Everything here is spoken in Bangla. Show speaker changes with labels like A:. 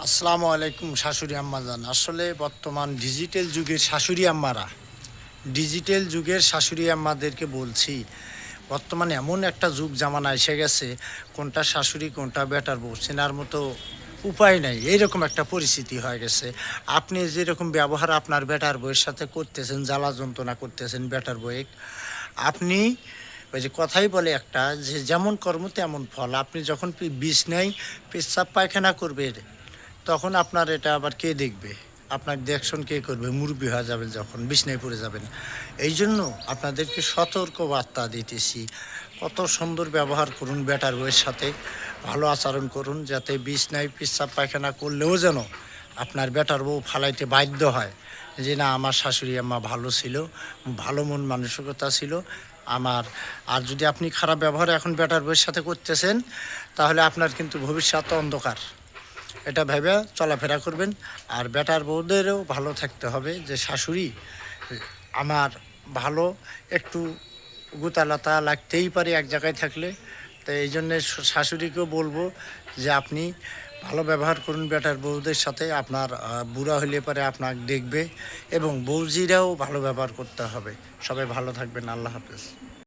A: আসসালামু আলাইকুম শাশুড়ি আম্মাজান। আসলে বর্তমান ডিজিটাল যুগের শাশুড়ি আম্মারা, ডিজিটাল যুগের শাশুড়ি আম্মাদেরকে বলছি, বর্তমানে এমন একটা যুগ জামানা এসে গেছে, কোনটা শাশুড়ি কোনটা বেটার বউ চেনার মতো উপায় নাই। এইরকম একটা পরিস্থিতি হয়ে গেছে। আপনি যেরকম ব্যবহার আপনার বেটার বউয়ের সাথে করতেছেন, জ্বালা যন্ত্রণা করতেছেন বেটার বউয়ে, আপনি ওই যে কথাই বলে একটা যে যেমন কর্ম তেমন ফল। আপনি যখন বিছনায় পেচ্ছাপ পায়খানা করবে, তখন আপনার এটা আবার কে দেখবে? আপনার দেখশন কে করবে? মুরব্বি হয়ে যাবেন যখন বিছনায় পড়ে যাবেন। এই জন্য আপনাদেরকে সতর্ক বার্তা দিতেছি। কত সুন্দর ব্যবহার করুন বেটার বউয়ের সাথে, ভালো আচরণ করুন, যাতে বিছনায় পেচ্ছাপ পায়খানা করলেও যেন আপনার বেটার বউ ফালাইতে বাধ্য হয় যে না, আমার শাশুড়ি আম্মা ভালো ছিল, ভালো মন মানসিকতা ছিল আমার। আর যদি আপনি খারাপ ব্যবহার এখন বেটার বউয়ের সাথে করতেছেন, তাহলে আপনার কিন্তু ভবিষ্যৎ অন্ধকার। এটা ভেবে চলাফেরা করবেন। আর বেটার বউদেরও ভালো থাকতে হবে যে শাশুড়ি আমার ভালো, একটু গুতালাতা লাগতেই পারে এক জায়গায় থাকলে। তো এই জন্যে শাশুড়িকেও বলবো যে আপনি ভালো ব্যবহার করুন বেটার বউদের সাথে। আপনার বুড়া হলে পরে আপনাকে দেখবে, এবং বউজিরাও ভালো ব্যবহার করতে হবে। সবাই ভালো থাকবেন। আল্লাহ হাফেজ।